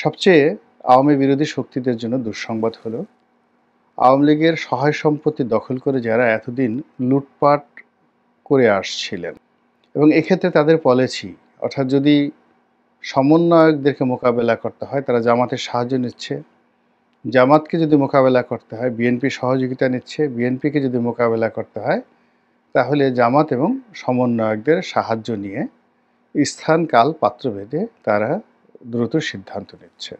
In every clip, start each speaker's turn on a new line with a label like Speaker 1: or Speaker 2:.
Speaker 1: সবচেয়ে আওয়ামী বিরোধী শক্তিদের জন্য দুঃসংবাদ হলো আওয়ামী লীগের সহায় সম্পত্তি দখল করে যারা এতদিন লুটপাট করে আসছিলেন এবং এক্ষেত্রে তাদের পলিসি অর্থাৎ যদি সমন্বয়কদেরকে মোকাবেলা করতে হয় তারা জামাতের সাহায্য নিচ্ছে, জামাতকে যদি মোকাবেলা করতে হয় বিএনপি সহযোগিতা নিচ্ছে, বিএনপিকে যদি মোকাবেলা করতে হয় তাহলে জামাত এবং সমন্বয়কদের সাহায্য নিয়ে স্থান কাল পাত্রভেদে তারা দ্রুত সিদ্ধান্ত নিচ্ছে।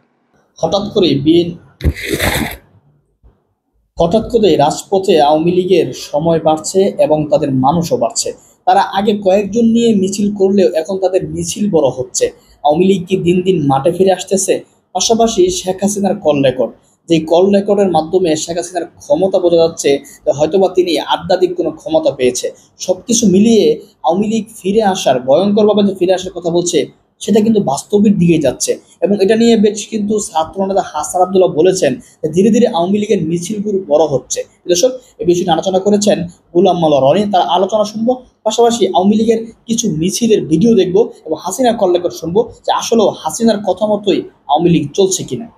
Speaker 2: হঠাৎ করে রাজপথে আওয়ামী লীগের সময় বাড়ছে এবং তাদের মানুষও বাড়ছে। তারা আগে কয়েকজন নিয়ে মিছিল করলেও এখন তাদের মিছিল বড় হচ্ছে। আওয়ামী লীগ কি দিন দিন মাঠে ফিরে আসতেছে? পাশাপাশি শেখ হাসিনার কল রেকর্ড, যে কল রেকর্ডের মাধ্যমে শেখ হাসিনার ক্ষমতা বোঝা যাচ্ছে হয়তোবা তিনি আধ্যাত্মিক কোনো ক্ষমতা পেয়েছে। সবকিছু মিলিয়ে আওয়ামী লীগ ফিরে আসার, ভয়ঙ্করভাবে যে ফিরে আসার কথা বলছে সেটা কিন্তু বাস্তবের দিকে যাচ্ছে এবং এটা নিয়ে বেশ কিন্তু ছাত্র নেতা হাসান আব্দুল্লাহ বলেছেন যে ধীরে ধীরে আওয়ামী লীগের মিছিলগুলো বড় হচ্ছে। দর্শক, এই বিষয়টি আলোচনা করেছেন গোলাম মাওলা রনি, তার আলোচনা শুনবো, পাশাপাশি আওয়ামী লীগের কিছু মিছিলের ভিডিও দেখবো এবং হাসিনার কল রেকর্ড শুনবো যে আসলেও হাসিনার কথা মতোই আওয়ামী লীগ চলছে কিনা।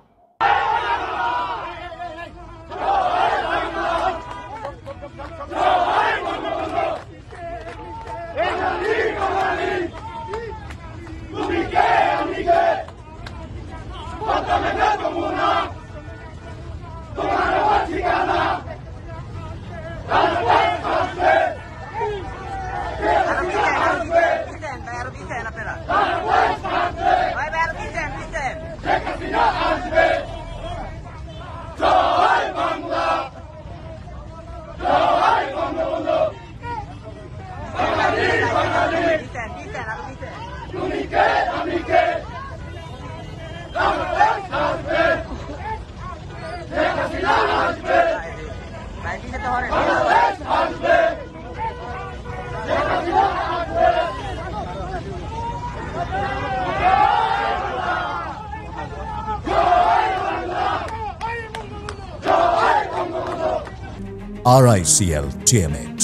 Speaker 3: RICL TMX,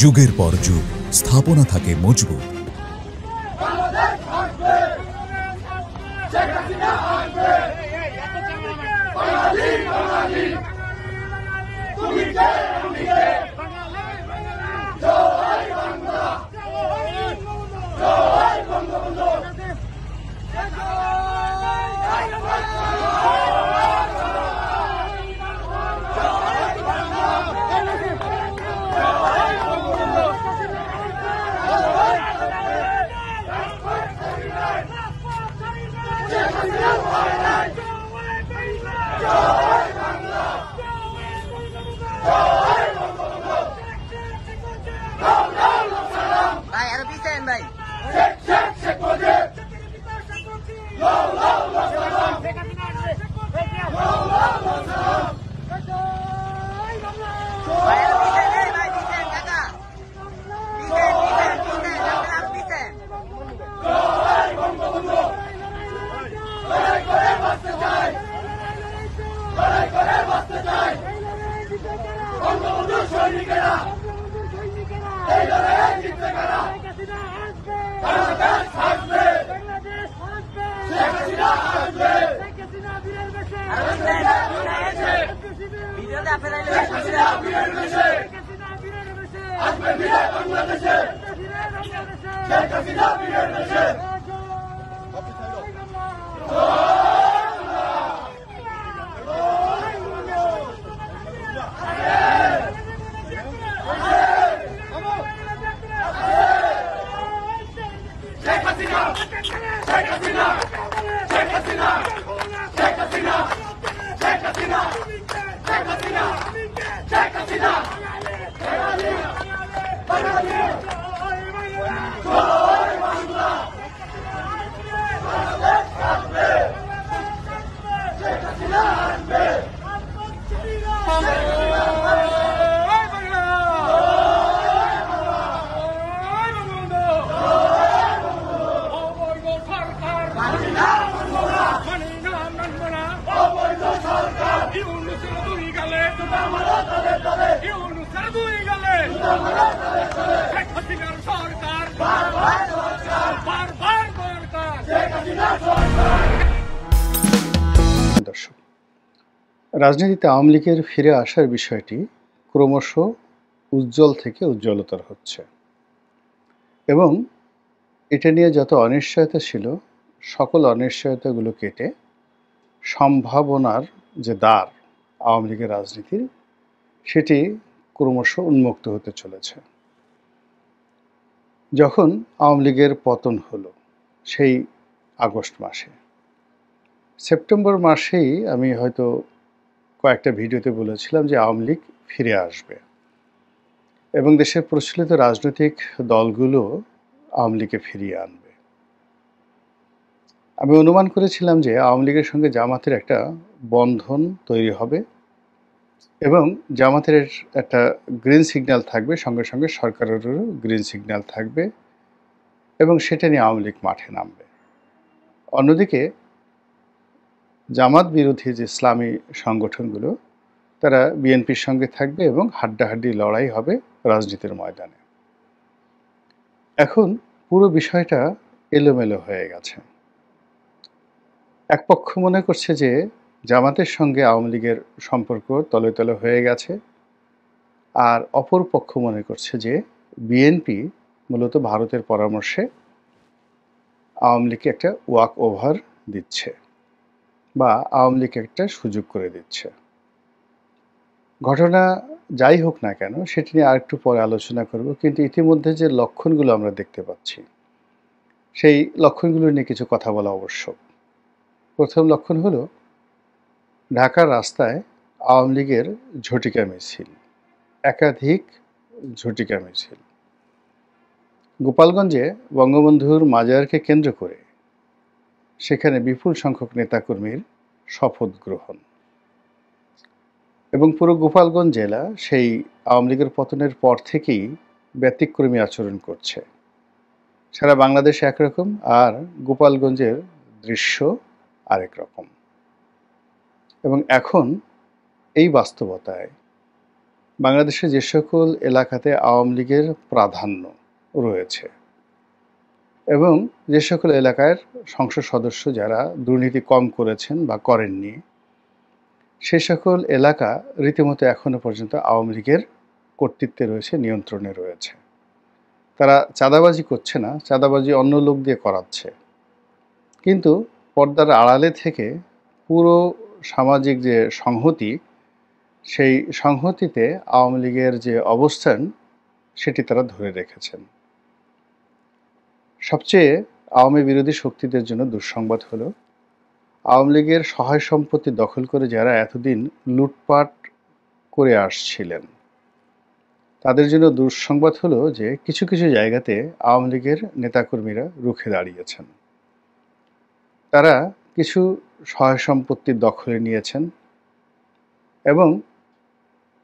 Speaker 3: যুগের পর যুগ স্থাপনা থাকে মজবুত।
Speaker 1: রাজনীতিতে আওয়ামী লীগের ফিরে আসার বিষয়টি ক্রমশ উজ্জ্বল থেকে উজ্জ্বলতর হচ্ছে এবং এটা নিয়ে যত অনিশ্চয়তা ছিল সকল অনিশ্চয়তাগুলো কেটে সম্ভাবনার যে দ্বার আওয়ামী লীগের রাজনীতির সেটি ক্রমশ উন্মুক্ত হতে চলেছে। যখন আওয়ামী লীগের পতন হলো সেই আগস্ট মাসে, সেপ্টেম্বর মাসেই আমি হয়তো কয়েকটা ভিডিওতে বলেছিলাম যে আওয়ামী লীগ ফিরে আসবে এবং দেশের প্রচলিত রাজনৈতিক দলগুলো আওয়ামী লীগকে ফিরিয়ে আনবে। আমি অনুমান করেছিলাম যে আওয়ামী লীগের সঙ্গে জামাতের একটা বন্ধন তৈরি হবে এবং জামাতের একটা গ্রিন সিগন্যাল থাকবে, সঙ্গে সঙ্গে সরকারেরও গ্রিন সিগন্যাল থাকবে এবং সেটা নিয়ে আওয়ামী লীগ মাঠে নামবে। অন্যদিকে জামাত বিরোধী যে ইসলামী সংগঠনগুলো তারা বিএনপির সঙ্গে থাকবে এবং হাড্ডাহাড্ডি লড়াই হবে রাজনীতির ময়দানে। এখন পুরো বিষয়টা এলোমেলো হয়ে গেছে। এক পক্ষ মনে করছে যে জামাতের সঙ্গে আওয়ামী লীগের সম্পর্ক তলে তলে হয়ে গেছে, আর অপর পক্ষ মনে করছে যে বিএনপি মূলত ভারতের পরামর্শে আওয়ামী লীগকে একটা ওয়াক ওভার দিচ্ছে বা আওয়ামী লীগকে একটা সুযোগ করে দিচ্ছে। ঘটনা যাই হোক না কেন সেটি নিয়ে আরেকটু পরে আলোচনা করব, কিন্তু ইতিমধ্যে যে লক্ষণগুলো আমরা দেখতে পাচ্ছি সেই লক্ষণগুলো নিয়ে কিছু কথা বলা আবশ্যক। প্রথম লক্ষণ হলো ঢাকার রাস্তায় আওয়ামী লীগের ঝটিকা মিছিল, একাধিক ঝটিকা মিছিল। গোপালগঞ্জে বঙ্গবন্ধুর মাজারকে কেন্দ্র করে সেখানে বিপুল সংখ্যক নেতাকর্মীর শপথ গ্রহণ এবং পুরো গোপালগঞ্জ জেলা সেই আওয়ামী লীগের পতনের পর থেকেই ব্যতিক্রমী আচরণ করছে। সারা বাংলাদেশে একরকম আর গোপালগঞ্জের দৃশ্য আরেক রকম। এবং এখন এই বাস্তবতায় বাংলাদেশে যে সকল এলাকাতে আওয়ামী লীগের প্রাধান্য রয়েছে এবং যে সকল এলাকার সংসদ সদস্য যারা দুর্নীতি কম করেছেন বা করেননি সে সকল এলাকা রীতিমতো এখনো পর্যন্ত আওয়ামী লীগের কর্তৃত্বে রয়েছে, নিয়ন্ত্রণে রয়েছে। তারা চাঁদাবাজি করছে না, চাঁদাবাজি অন্য লোক দিয়ে করাচ্ছে, কিন্তু পর্দার আড়ালে থেকে পুরো সামাজিক যে সংহতি সেই সংহতিতে আওয়ামী লীগের যে অবস্থান সেটি তারা ধরে রেখেছেন। সবচেয়ে আওয়ামী বিরোধী শক্তিদের জন্য দুঃসংবাদ হলো আওয়ামী লীগের সহায় সম্পত্তি দখল করে যারা এতদিন লুটপাট করে আসছিলেন তাদের জন্য দুঃসংবাদ হলো যে কিছু কিছু জায়গাতে আওয়ামী লীগের নেতাকর্মীরা রুখে দাঁড়িয়েছেন। তারা কিছু সহায় সম্পত্তি দখলে নিয়েছেন এবং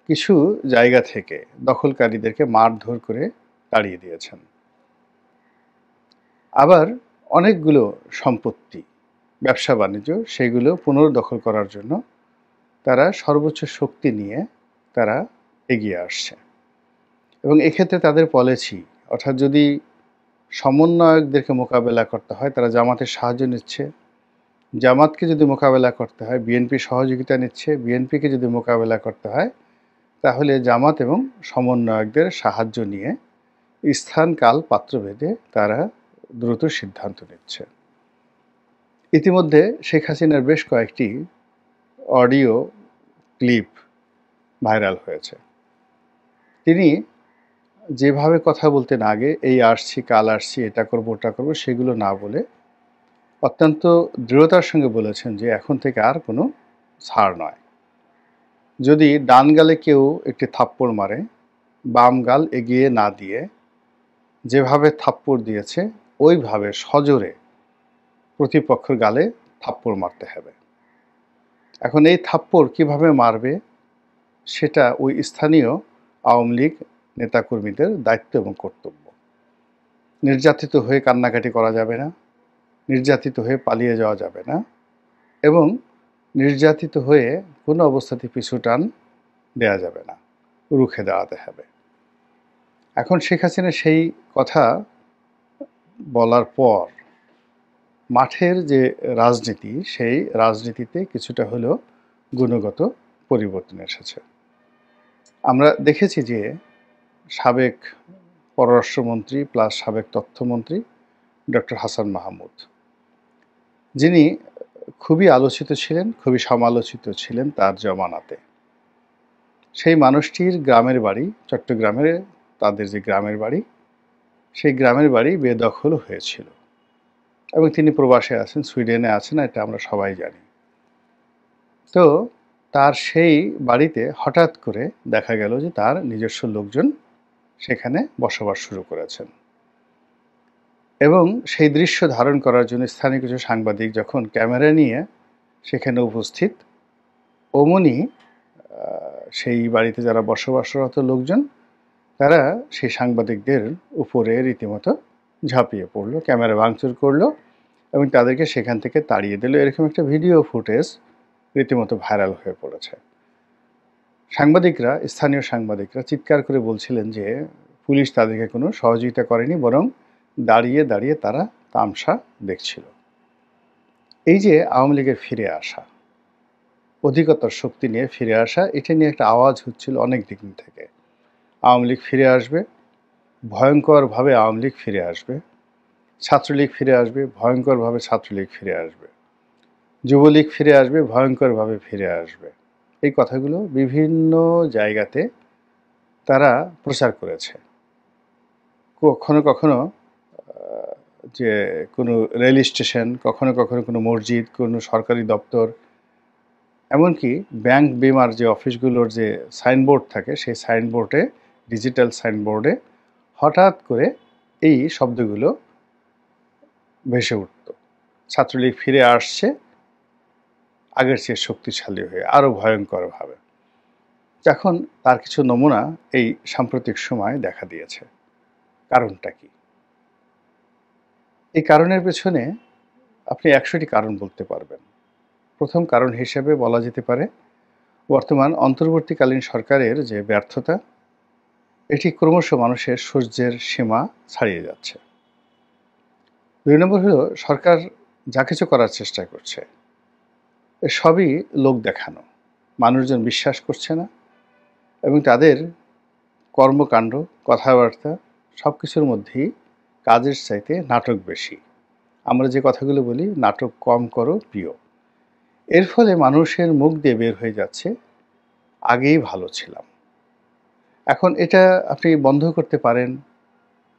Speaker 1: কিছু জায়গা থেকে দখলকারীদেরকে মারধর করে তাড়িয়ে দিয়েছেন। আবার অনেকগুলো সম্পত্তি, ব্যবসা বাণিজ্য, সেগুলো পুনর্দখল করার জন্য তারা সর্বোচ্চ শক্তি নিয়ে তারা এগিয়ে আসছে এবং এক্ষেত্রে তাদের পলিসি, অর্থাৎ যদি সমন্বয়কদেরকে মোকাবেলা করতে হয় তারা জামাতের সাহায্য নিচ্ছে, জামাতকে যদি মোকাবেলা করতে হয় বিএনপির সহযোগিতা নিচ্ছে, বিএনপিকে যদি মোকাবেলা করতে হয় তাহলে জামাত এবং সমন্বয়কদের সাহায্য নিয়ে স্থান কাল পাত্রভেদে তারা দ্রুত সিদ্ধান্ত নিচ্ছে। ইতিমধ্যে শেখ হাসিনার বেশ কয়েকটি অডিও ক্লিপ ভাইরাল হয়েছে। তিনি যেভাবে কথা বলতেন আগে, এই আসছি কাল আসছি এটা করবো ওটা করবো, সেগুলো না বলে অত্যন্ত দৃঢ়তার সঙ্গে বলেছেন যে এখন থেকে আর কোনো ছাড় নয়। যদি ডান গালে কেউ একটি থাপ্পড় মারে, বাম গাল এগিয়ে না দিয়ে যেভাবে থাপ্পড় দিয়েছে ওইভাবে সজোরে প্রতিপক্ষের গালে থাপ্পড় মারতে হবে। এখন এই থাপ্পড় কিভাবে মারবে সেটা ওই স্থানীয় আওয়ামী লীগ নেতাকর্মীদের দায়িত্ব এবং কর্তব্য। নির্যাতিত হয়ে কান্নাকাটি করা যাবে না, নির্যাতিত হয়ে পালিয়ে যাওয়া যাবে না এবং নির্যাতিত হয়ে কোনো অবস্থাতে পিছু টান দেওয়া যাবে না, রুখে দাঁড়াতে হবে। এখন শেখ হাসিনা সেই কথা বলার পর মাঠের যে রাজনীতি সেই রাজনীতিতে কিছুটা হলেও গুণগত পরিবর্তন এসেছে। আমরা দেখেছি যে সাবেক পররাষ্ট্রমন্ত্রী প্লাস সাবেক তথ্যমন্ত্রী ডক্টর হাসান মাহমুদ, যিনি খুবই আলোচিত ছিলেন, খুবই সমালোচিত ছিলেন তার জমানাতে। সেই মানুষটির গ্রামের বাড়ি চট্টগ্রামের, তাদের যে গ্রামের বাড়ি, সেই গ্রামের বাড়ি বেদখল হয়েছিল এবং তিনি প্রবাসে আছেন, সুইডেনে আছেন, এটা আমরা সবাই জানি। তো তার সেই বাড়িতে হঠাৎ করে দেখা গেল যে তার নিজস্ব লোকজন সেখানে বসবাস শুরু করেছেন এবং সেই দৃশ্য ধারণ করার জন্য স্থানীয় কিছু সাংবাদিক যখন ক্যামেরা নিয়ে সেখানে উপস্থিত, অমনি সেই বাড়িতে যারা বসবাসরত লোকজন তারা সেই সাংবাদিকদের উপরে রীতিমতো ঝাঁপিয়ে পড়লো, ক্যামেরা ভাঙচুর করলো এবং তাদেরকে সেখান থেকে তাড়িয়ে দিল। এরকম একটা ভিডিও ফুটেজ রীতিমতো ভাইরাল হয়ে পড়েছে। সাংবাদিকরা, স্থানীয় সাংবাদিকরা চিৎকার করে বলছিলেন যে পুলিশ তাদেরকে কোনো সহযোগিতা করেনি, বরং দাঁড়িয়ে দাঁড়িয়ে তারা তামসা দেখছিল। এই যে আওয়ামী লীগের ফিরে আসা, অধিকতর শক্তি নিয়ে ফিরে আসা, এটা নিয়ে একটা আওয়াজ হচ্ছিল অনেক দিন থেকে। আওয়ামী লীগ ফিরে আসবে, ভয়ঙ্করভাবে আওয়ামী লীগ ফিরে আসবে, ছাত্রলীগ ফিরে আসবে, ভয়ঙ্করভাবে ছাত্রলীগ ফিরে আসবে, যুবলীগ ফিরে আসবে, ভয়ঙ্করভাবে ফিরে আসবে। এই কথাগুলো বিভিন্ন জায়গাতে তারা প্রচার করেছে। কখনো কখনো যে কোনো রেল স্টেশন, কখনো কখনো কোনো মসজিদ, কোনো সরকারি দপ্তর, এমনকি ব্যাংক বিমার যে অফিসগুলোর যে সাইনবোর্ড থাকে, সেই সাইনবোর্ডে, ডিজিটাল সাইনবোর্ডে হঠাৎ করে এই শব্দগুলো ভেসে উঠত। ছাত্রলীগ ফিরে আসছে আগের চেয়ে শক্তিশালী হয়ে, আরও ভয়ঙ্করভাবে। এখন তার কিছু নমুনা এই সাম্প্রতিক সময় দেখা দিয়েছে। কারণটা কি? এই কারণের পেছনে আপনি ১০০টি কারণ বলতে পারবেন। প্রথম কারণ হিসেবে বলা যেতে পারে বর্তমান অন্তর্বর্তীকালীন সরকারের যে ব্যর্থতা, এটি ক্রমশ মানুষের সহ্যের সীমা ছাড়িয়ে যাচ্ছে। ২ নম্বর হলো সরকার যা কিছু করার চেষ্টা করছে সবই লোক দেখানো, মানুষজন বিশ্বাস করছে না এবং তাদের কর্মকাণ্ড, কথাবার্তা সব কিছুর মধ্যেই কাজের চাইতে নাটক বেশি। আমরা যে কথাগুলো বলি, নাটক কম করো প্রিয়। এর ফলে মানুষের মুখ দিয়ে বের হয়ে যাচ্ছে আগেই ভালো ছিলাম। এখন এটা আপনি বন্ধ করতে পারেন,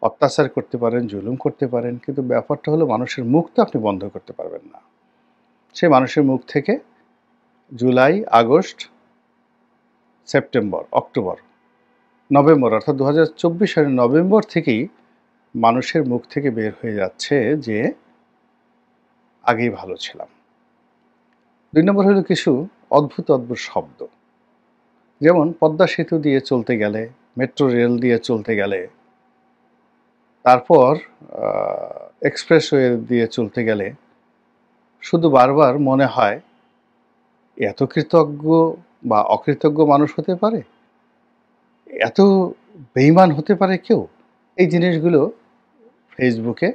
Speaker 1: অত্যাচার করতে পারেন, জুলুম করতে পারেন, কিন্তু ব্যাপারটা হলো মানুষের মুখ তো আপনি বন্ধ করতে পারবেন না। সে মানুষের মুখ থেকে July, August, September, October, November, অর্থাৎ ২০২৪ সালের নভেম্বর থেকেই মানুষের মুখ থেকে বের হয়ে যাচ্ছে যে আগেই ভালো ছিলাম। ২ নম্বর হলো কিছু অদ্ভুত অদ্ভুত শব্দ, যেমন পদ্মা সেতু দিয়ে চলতে গেলে, মেট্রো রেল দিয়ে চলতে গেলে, তারপর এক্সপ্রেসওয়ে দিয়ে চলতে গেলে শুধু বারবার মনে হয় এত কৃতজ্ঞ বা অকৃতজ্ঞ মানুষ হতে পারে, এত বেঈমান হতে পারে কেউ। এই জিনিসগুলো ফেসবুকে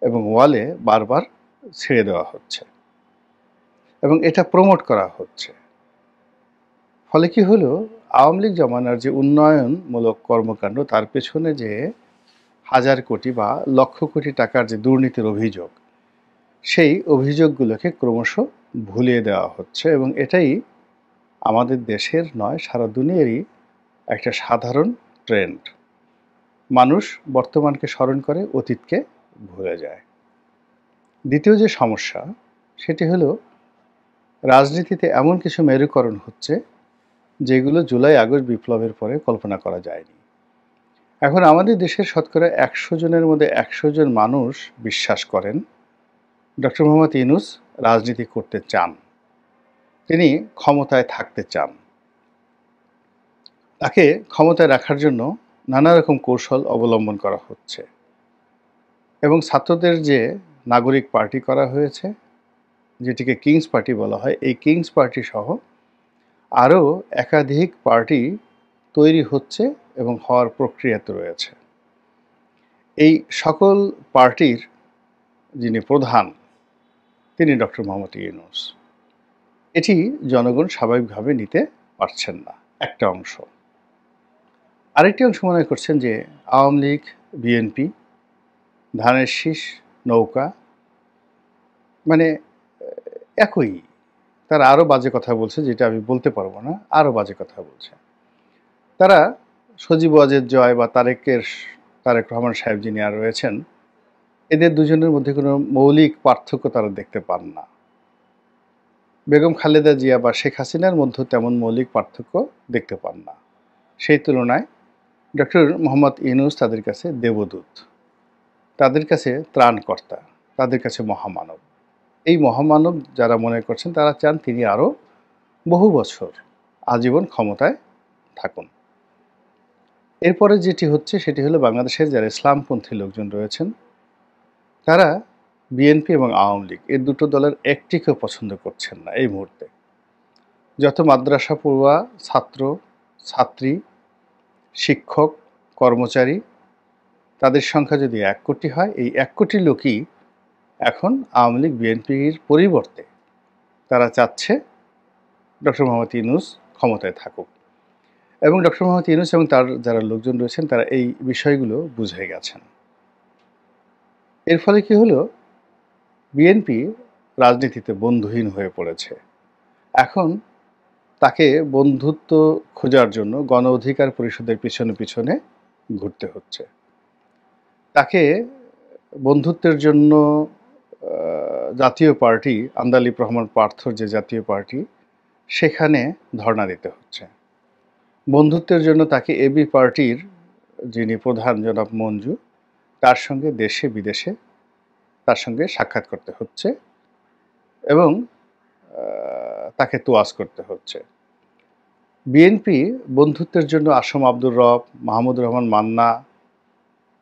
Speaker 1: এবং ওয়ালে বারবার ছেড়ে দেওয়া হচ্ছে এবং এটা প্রমোট করা হচ্ছে। ফলে কি হলো, আওয়ামী লীগ জমানার যে উন্নয়নমূলক কর্মকাণ্ড, তার পেছনে যে হাজার কোটি বা লক্ষ কোটি টাকার যে দুর্নীতির অভিযোগ, সেই অভিযোগগুলোকে ক্রমশ ভুলিয়ে দেওয়া হচ্ছে এবং এটাই আমাদের দেশের নয়, সারা দুনিয়ারই একটা সাধারণ ট্রেন্ড। মানুষ বর্তমানকে স্মরণ করে, অতীতকে ভুলে যায়। দ্বিতীয় যে সমস্যা, সেটি হলো রাজনীতিতে এমন কিছু মেরুকরণ হচ্ছে যেগুলো জুলাই আগস্ট বিপ্লবের পরে কল্পনা করা যায়নি। এখন আমাদের দেশের শতকরা ১০০ জনের মধ্যে ১০০ জন মানুষ বিশ্বাস করেন ডক্টর মোহাম্মদ ইউনূস রাজনীতি করতে চান, তিনি ক্ষমতায় থাকতে চান। তাকে ক্ষমতায় রাখার জন্য নানা রকম কৌশল অবলম্বন করা হচ্ছে এবং ছাত্রদের যে নাগরিক পার্টি করা হয়েছে, যেটিকে কিংস পার্টি বলা হয়, এই কিংস পার্টি সহ আরও একাধিক পার্টি তৈরি হচ্ছে এবং হওয়ার প্রক্রিয়াতে রয়েছে। এই সকল পার্টির যিনি প্রধান, তিনি ডক্টর মোহাম্মদ ইউনূস। এটি জনগণ স্বাভাবিকভাবে নিতে পারছেন না একটা অংশ। আরেকটি অংশ মনে করছেন যে আওয়ামী লীগ, বিএনপি, ধানের শীষ, নৌকা মানে একই। তারা আরও বাজে কথা বলছে, যেটা আমি বলতে পারবো না, আরও বাজে কথা বলছে। তারা সজীব ওয়াজেদ জয় বা তারেক রহমান সাহেব যিনি আর রয়েছেন, এদের দুজনের মধ্যে কোনো মৌলিক পার্থক্য তারা দেখতে পান না। বেগম খালেদা জিয়া বা শেখ হাসিনার মধ্যে তেমন মৌলিক পার্থক্য দেখতে পান না। সেই তুলনায় ডক্টর মোহাম্মদ ইউনূস তাদের কাছে দেবদূত, তাদের কাছে ত্রাণকর্তা, তাদের কাছে মহামানব। এই মহামানব যারা মনে করছেন তারা চান তিনি আরও বহু বছর আজীবন ক্ষমতায় থাকুন। এরপরে যেটি হচ্ছে সেটি হলো বাংলাদেশের যারা ইসলামপন্থী লোকজন রয়েছেন তারা বিএনপি এবং আওয়ামী লীগ এই দুটো দলের একটিকেও পছন্দ করছেন না এই মুহূর্তে। যত মাদ্রাসা পড়ুয়া ছাত্র, ছাত্রী, শিক্ষক, কর্মচারী তাদের সংখ্যা যদি 1 কোটি হয়, এই 1 কোটি লোকই এখন আওয়ামী লীগ বিএনপির পরিবর্তে তারা চাচ্ছে ডক্টর মোহাম্মদ ইউনূস ক্ষমতায় থাকুক। এবং ডক্টর মোহাম্মদ ইউনূস এবং তার যারা লোকজন রয়েছেন তারা এই বিষয়গুলো বুঝে গেছেন। এর ফলে কি হলো, বিএনপি রাজনীতিতে বন্ধুহীন হয়ে পড়েছে। এখন তাকে বন্ধুত্ব খোঁজার জন্য গণ অধিকার পরিষদের পিছনে পিছনে ঘুরতে হচ্ছে। তাকে বন্ধুত্বের জন্য জাতীয় পার্টি, আন্দালিব রহমান পার্থর যে জাতীয় পার্টি, সেখানে ধর্ণা দিতে হচ্ছে। বন্ধুত্বের জন্য তাকে এবি পার্টির যিনি প্রধান জনাব মঞ্জু, তার সঙ্গে দেশে বিদেশে তার সঙ্গে সাক্ষাৎ করতে হচ্ছে এবং তাকে তোয়াজ করতে হচ্ছে। বিএনপি বন্ধুত্বের জন্য আসম আব্দুর রব, মাহমুদুর রহমান মান্না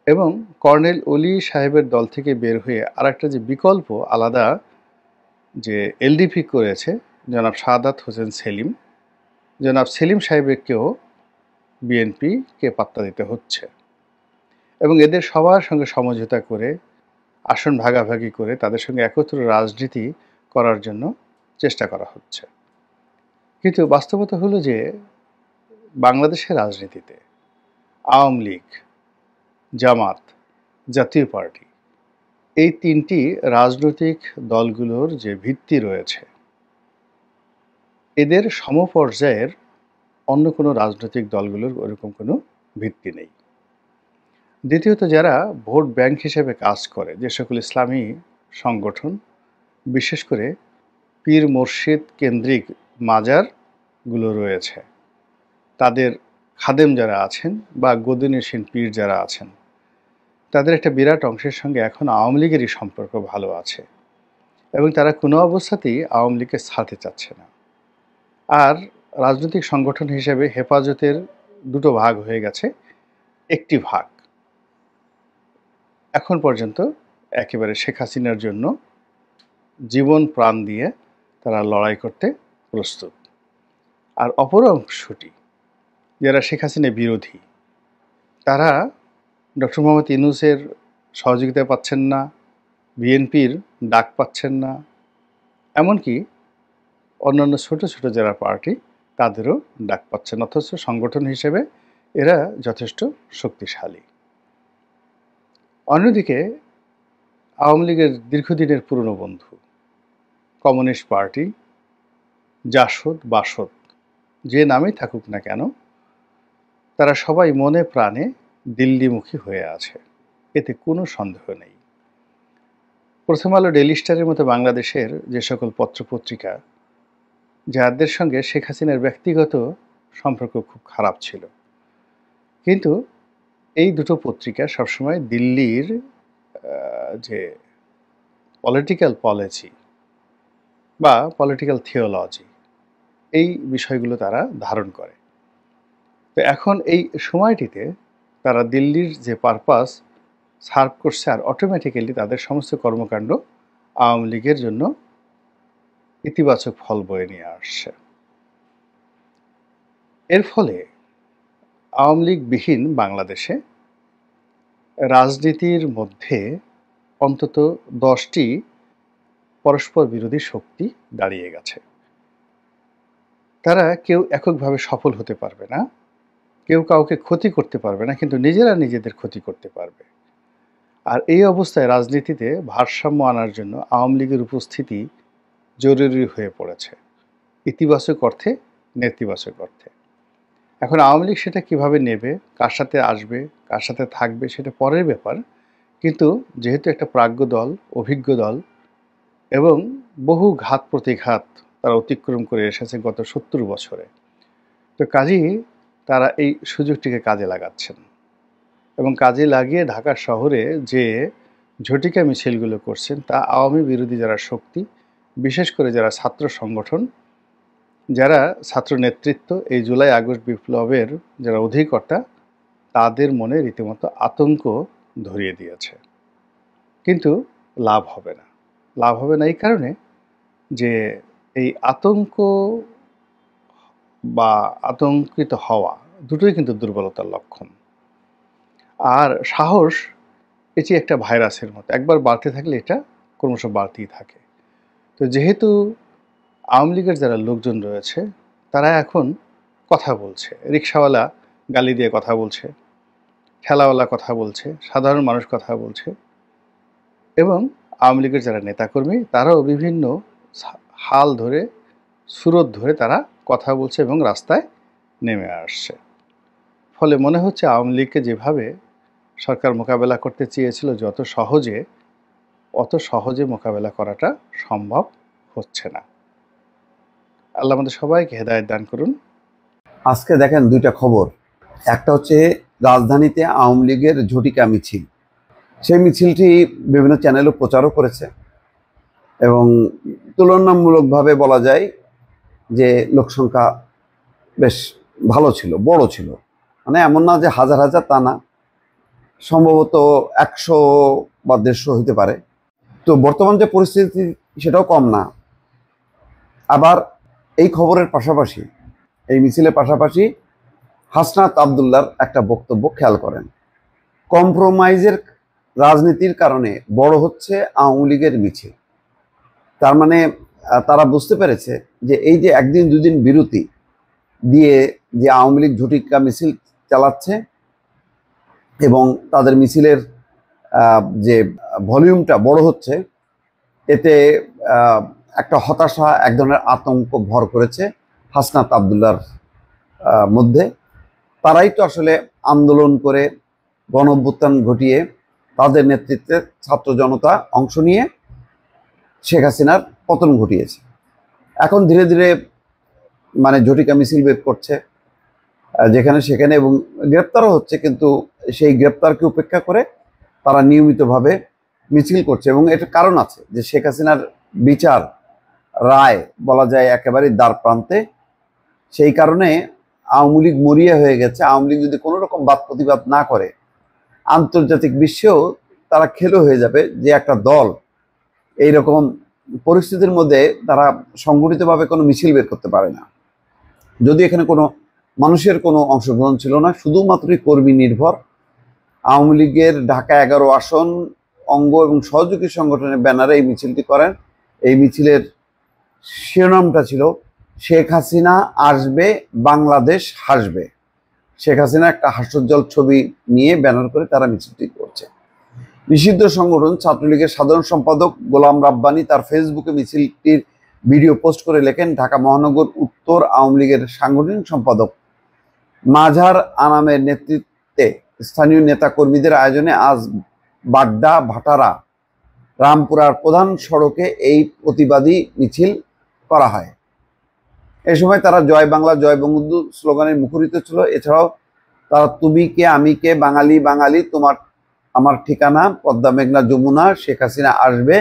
Speaker 1: এবং কর্নেল অলি সাহেবের দল থেকে বের হয়ে আরেকটা যে বিকল্প আলাদা যে এলডিপি করেছে জনাব সাদাত হোসেন সেলিম, জনাব সেলিম সাহেবকেও বিএনপিকে পাত্তা দিতে হচ্ছে এবং এদের সবার সঙ্গে সমঝোতা করে আসন ভাগাভাগি করে তাদের সঙ্গে একত্র রাজনীতি করার জন্য চেষ্টা করা হচ্ছে। কিন্তু বাস্তবতা হলো যে বাংলাদেশের রাজনীতিতে আওয়ামী লীগ, জামাত, জাতীয় পার্টি এই তিনটি রাজনৈতিক দলগুলোর যে ভিত্তি রয়েছে, এদের সমপর্যায়ের অন্য কোনো রাজনৈতিক দলগুলোর ওরকম কোনো ভিত্তি নেই। দ্বিতীয়ত, যারা ভোট ব্যাংক হিসেবে কাজ করে, যে সকল ইসলামী সংগঠন, বিশেষ করে পীর মুর্শিদ কেন্দ্রিক মাজারগুলো রয়েছে, তাদের খাদেম যারা আছেন বা গদিনশীন পীর যারা আছেন, তাদের একটা বিরাট অংশের সঙ্গে এখন আওয়ামী লীগেরই সম্পর্ক ভালো আছে এবং তারা কোনো অবস্থাতেই আওয়ামী লীগকে ছাড়তে চাচ্ছে না। আর রাজনৈতিক সংগঠন হিসেবে হেফাজতের দুটো ভাগ হয়ে গেছে, একটি ভাগ এখন পর্যন্ত একেবারে শেখ হাসিনার জন্য জীবন প্রাণ দিয়ে তারা লড়াই করতে প্রস্তুত। আর অপর অংশটি যারা শেখ হাসিনা বিরোধী, তারা ডক্টর মোহাম্মদ ইউনূসের সহযোগিতা পাচ্ছেন না, বিএনপির ডাক পাচ্ছেন না, এমনকি অন্যান্য ছোট ছোট যারা পার্টি তাদেরও ডাক পাচ্ছেন, অথচ সংগঠন হিসেবে এরা যথেষ্ট শক্তিশালী। অন্যদিকে আওয়ামী লীগের দীর্ঘদিনের পুরনো বন্ধু কমিউনিস্ট পার্টি, জাসদ, বাসদ, যে নামেই থাকুক না কেন, তারা সবাই মনে প্রাণে দিল্লিমুখী হয়ে আছে, এতে কোনো সন্দেহ নেই। প্রথম আলো, ডেইলি স্টারের মতো বাংলাদেশের যে সকল পত্রপত্রিকা যাদের সঙ্গে শেখ হাসিনার ব্যক্তিগত সম্পর্ক খুব খারাপ ছিল, কিন্তু এই দুটো পত্রিকা সবসময় দিল্লির যে পলিটিক্যাল পলিসি বা পলিটিক্যাল থিওলজি, এই বিষয়গুলো তারা ধারণ করে। তো এখন এই সময়টিতে তারা দিল্লির যে পারপাস সার্ভ করছে, আর অটোমেটিক্যালি তাদের সমস্ত কর্মকাণ্ড আওয়ামী লীগের জন্য ইতিবাচক ফল বয়ে নিয়ে আসছে। এর ফলে আওয়ামী লীগবিহীন বাংলাদেশে রাজনীতির মধ্যে অন্তত 10টি পরস্পর বিরোধী শক্তি দাঁড়িয়ে গেছে। তারা কেউ এককভাবে সফল হতে পারবে না, কেউ কাউকে ক্ষতি করতে পারবে না, কিন্তু নিজেরা নিজেদের ক্ষতি করতে পারবে। আর এই অবস্থায় রাজনীতিতে ভারসাম্য আনার জন্য আওয়ামী লীগের উপস্থিতি জরুরি হয়ে পড়েছে, ইতিবাচক অর্থে, নেতিবাচক অর্থে। এখন আওয়ামী লীগ সেটা কিভাবে নেবে, কার সাথে আসবে, কার সাথে থাকবে, সেটা পরের ব্যাপার। কিন্তু যেহেতু একটা প্রাজ্ঞ দল, অভিজ্ঞ দল এবং বহু ঘাত প্রতিঘাত তারা অতিক্রম করে এসেছে গত ৭০ বছরে, তো কাজেই তারা এই সুযোগটিকে কাজে লাগাচ্ছেন এবং কাজে লাগিয়ে ঢাকা শহরে যে ঝটিকা মিছিলগুলো করছেন তা আওয়ামী বিরোধী যারা শক্তি, বিশেষ করে যারা ছাত্র সংগঠন, যারা ছাত্র নেতৃত্ব, এই জুলাই আগস্ট বিপ্লবের যারা অধিকর্তা, তাদের মনে রীতিমতো আতঙ্ক ধরিয়ে দিয়েছে। কিন্তু লাভ হবে না। লাভ হবে না এই কারণে যে এই আতঙ্ক বা আতঙ্কিত হওয়া দুটোই কিন্তু দুর্বলতার লক্ষণ। আর সাহস এটি একটা ভাইরাসের মতো, একবার বাড়তে থাকলে এটা ক্রমশ বাড়তেই থাকে। তো যেহেতু আওয়ামী লীগের যারা লোকজন রয়েছে তারা এখন কথা বলছে, রিকশাওয়ালা গালি দিয়ে কথা বলছে, ঠেলাওয়ালা কথা বলছে, সাধারণ মানুষ কথা বলছে, এবং আওয়ামী লীগের যারা নেতাকর্মী তারাও বিভিন্ন হাল ধরে, সুরত ধরে তারা কথা বলছে এবং রাস্তায় নেমে আসছে। ফলে মনে হচ্ছে আওয়ামী লীগকে যেভাবে সরকার মোকাবেলা করতে চেয়েছিল অত সহজে মোকাবেলা করাটা সম্ভব হচ্ছে না। আল্লাহ আমাদের সবাইকে হেদায়েত দান করুন।
Speaker 4: আজকে দেখেন দুইটা খবর। একটা হচ্ছে রাজধানীতে আওয়ামী লীগের ঝটিকা মিছিল। সেই মিছিলটি বিভিন্ন চ্যানেলও প্রচারও করেছে এবং তুলনামূলকভাবে বলা যায় যে লোকসংখ্যা বেশ ভালো ছিল, বড় ছিল। মানে এমন না যে হাজার হাজার, তা না, সম্ভবত 100 বা 150 হতে পারে। তো বর্তমান যে পরিস্থিতি সেটাও কম না। আবার এই খবরের পাশাপাশি, এই মিছিলের পাশাপাশি হাসনাত আবদুল্লাহর একটা বক্তব্য খেয়াল করেন। কম্প্রোমাইজের রাজনীতির কারণে বড় হচ্ছে আওয়ামী লীগের মিছিল। তার মানে তারা বুঝতে পেরেছে যে এই যে একদিন দুদিন বিরতি দিয়ে যে আওয়ামী লীগ ঝটিকা মিছিল চালাচ্ছে এবং তাদের মিছিলের যে ভলিউমটা বড় হচ্ছে, এতে একটা হতাশা, এক ধরনের আতঙ্ক ভর করেছে হাসনাত আবদুল্লাহর মধ্যে। তারাই তো আসলে আন্দোলন করে, গণঅভ্যুত্থান ঘটিয়ে, তাদের নেতৃত্বে ছাত্র জনতা অংশ নিয়ে শেখ হাসিনার পতন ঘটিয়েছে। এখন ধীরে ধীরে মানে ঝটিকা মিছিল বের করছে যেখানে সেখানে, এবং গ্রেপ্তারও হচ্ছে, কিন্তু সেই গ্রেপ্তারকে উপেক্ষা করে তারা নিয়মিতভাবে মিছিল করছে। এবং এটার কারণ আছে যে শেখ হাসিনার বিচার রায় বলা যায় একেবারে দ্বার প্রান্তে। সেই কারণে আওয়ামী লীগ মরিয়া হয়ে গেছে। আওয়ামী লীগ যদি কোনো রকম বাদ প্রতিবাদ না করে, আন্তর্জাতিক বিশ্বেও তারা খেলো হয়ে যাবে যে একটা দল এইরকম পরিস্থিতির মধ্যে তারা সংগঠিতভাবে কোনো মিছিল বের করতে পারে না। যদি এখানে কোনো মানুষের কোনো অংশগ্রহণ ছিল না, শুধুমাত্রই কর্মী নির্ভর। আওয়ামী লীগের ঢাকা 11 আসন অঙ্গ এবং সহযোগী সংগঠনের ব্যানারে এই মিছিলটি করেন। এই মিছিলের শিরোনামটা ছিল শেখ হাসিনা আসবে, বাংলাদেশ হাসবে। শেখ হাসিনা একটা হাস্যোজ্জ্বল ছবি নিয়ে ব্যানার করে তারা মিছিলটি করছে। নিষিদ্ধ সংগঠন ছাত্রলীগের সাধারণ সম্পাদক গোলাম রাব্বানী তার ফেসবুকে মিছিলটির ভিডিও পোস্ট করে লেখেন, ঢাকা মহানগর উত্তর আওয়ামী লীগের সাংগঠনিক সম্পাদক মাঝার আনামের নেতৃত্বে স্থানীয় নেতা কর্মীদের আয়োজনে আজ বাড্ডা, ভাটারা, রামপুরার প্রধান সড়কে এই প্রতিবাদী মিছিল করা হয়। এই সময় তারা জয় বাংলা, জয় বঙ্গবন্ধু স্লোগানে মুখরিত ছিল। এছাড়াও তারা তুমি কে, আমি কে, বাঙালি বাঙালি, তোমার আমার ঠিকানা, পদ্মা মেঘনা যমুনা, শেখ হাসিনা আসবে,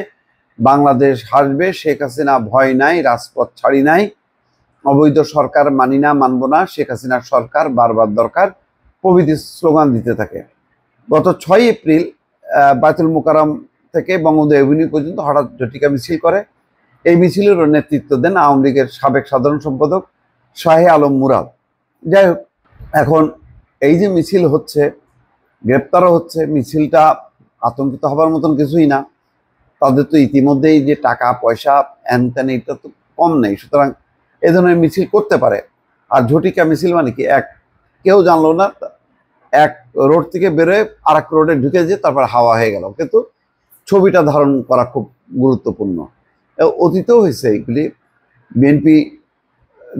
Speaker 4: বাংলাদেশ হাসবে, শেখ হাসিনা ভয় নাই, রাজপথ ছাড়ি নাই, অবৈধ সরকার মানি না, মানব না, শেখ হাসিনার সরকার বারবার দরকার প্রভৃতি স্লোগান দিতে থাকে। গত 6 এপ্রিল বায়তুল মোকাররম থেকে বঙ্গবন্ধু এভিনিউ পর্যন্ত হঠাৎ ঝটিকা মিছিল করে। এই মিছিলেরও নেতৃত্ব দেন আওয়ামী লীগের সাবেক সাধারণ সম্পাদক শাহে আলম মুরাদ। যাই হোক, এখন এই যে মিছিল হচ্ছে, গ্রেপ্তারও হচ্ছে, মিছিলটা আতঙ্কিত হবার মতন কিছুই না। তাদের তো ইতিমধ্যেই যে টাকা পয়সা হ্যান ত্যান, এটা তো কম নেই। সুতরাং এ ধরনের মিছিল করতে পারে। আর ঝটিকা মিছিল মানে কি, কেউ জানলো না, এক রোড থেকে বেরোয় আর এক রোডে ঢুকে যে তারপর হাওয়া হয়ে গেল, কিন্তু ছবিটা ধারণ করা খুব গুরুত্বপূর্ণ। অতীতেও হয়েছে এইগুলি, বিএনপি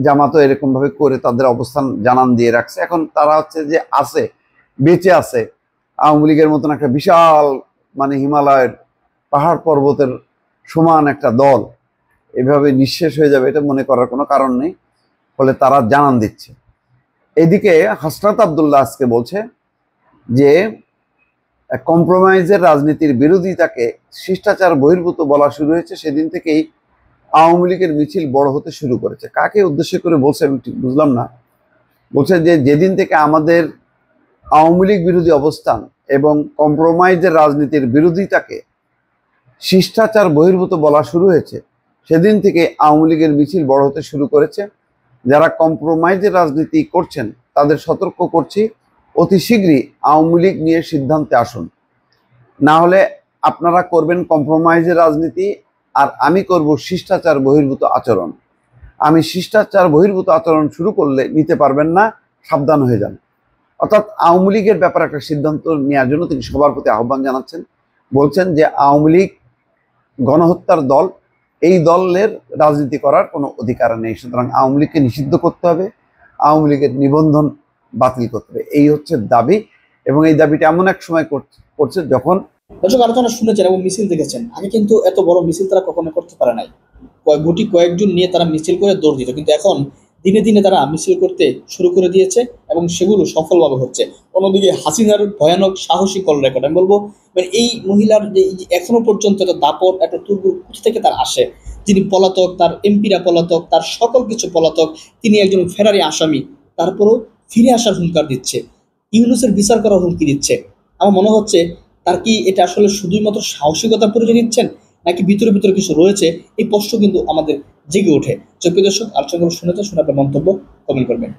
Speaker 4: জামাতও এরকমভাবে করে তাদের অবস্থান জানান দিয়ে রাখছে। এখন তারা হচ্ছে যে আছে, বেঁচে আছে। আওয়ামী লীগের মতন একটা বিশাল মানে হিমালয়ের পাহাড় পর্বতের সমান একটা দল এভাবে নিঃশেষ হয়ে যাবে এটা মনে করার কোনো কারণ নেই। ফলে তারা জানান দিচ্ছে। এদিকে হাসনাত আব্দুল্লাহ আজকে বলছে যে কম্প্রোমাইজের রাজনীতির বিরোধিতাকে শিষ্টাচার বহির্ভূত বলা শুরু হয়েছে সেদিন থেকেই আওয়ামী লীগের মিছিল বড় হতে শুরু করেছে। কাকে উদ্দেশ্য করে বলছে আমি ঠিক বুঝলাম না। বলছে যে যেদিন থেকে আমাদের আওয়ামী লীগ বিরোধী অবস্থান এবং কম্প্রোমাইজের রাজনীতির বিরোধিতাকে শিষ্টাচার বহির্ভূত বলা শুরু হয়েছে সেদিন থেকে আওয়ামী লীগের মিছিল বড় হতে শুরু করেছে। যারা কম্প্রোমাইজের রাজনীতি করছেন তাদের সতর্ক করছি, অতি শীঘ্রই আওয়ামী লীগ নিয়ে সিদ্ধান্তে আসুন, না হলে আপনারা করবেন কম্প্রোমাইজের রাজনীতি আর আমি করব শিষ্টাচার বহির্ভূত আচরণ। আমি শিষ্টাচার বহির্ভূত আচরণ শুরু করলে নিতে পারবেন না, সাবধান হয়ে যান। অর্থাৎ আওয়ামী লীগের ব্যাপারে একটা সিদ্ধান্ত নেওয়ার জন্য তিনি সবার প্রতি আহ্বান জানাচ্ছেন। বলছেন যে আওয়ামী লীগ গণহত্যার দল, এই দলের রাজনীতি করার কোনো অধিকার নেই, সুতরাং আওয়ামী লীগকে নিষিদ্ধ করতে হবে, আওয়ামী লীগের নিবন্ধন বাতিল করতে হবে, এই হচ্ছে দাবি। এবং এই দাবিটা এমন এক সময় করছে যখন
Speaker 2: দর্শক আলোচনা শুনেছেন এবং মিছিল দেখেছেন। আগে কিন্তু এত বড় মিছিল তারা কখনো করতে পারে নাই, কয়েকজন নিয়ে তারা মিছিল করে দৌড় দিত, কিন্তু এখন দিনে দিনে তারা মিছিল করতে শুরু করে দিয়েছে এবং সেগুলো সফলভাবে হচ্ছে। অন্যদিকে হাসিনার ভয়ানক সাহসী কল রেকর্ড, আমি বলবো মানে এই মহিলার যে এখনো পর্যন্ত একটা দাপট, একটা তুরগুর কোথা থেকে তার আসে, যিনি পলাতক, তার এমপিরা পলাতক, তার সকল কিছু পলাতক, তিনি একজন ফেরারি আসামি, তারপরও ফিরে আসার হুঙ্কার দিচ্ছে, ইউনূসের বিচার করার হুমকি দিচ্ছে। আমার মনে হচ্ছে তার কি এটা আসলে শুধুই মাত্র সাহসিকতার পরিচয় দিচ্ছেন নাকি ভিতরে ভিতরে কিছু রয়েছে, এই প্রশ্ন কিন্তু আমাদের জেগে ওঠে। প্রিয় দর্শক, আলোচনা শুনেছেন, শুনে আপনার মন্তব্য কমেন্ট করবেন।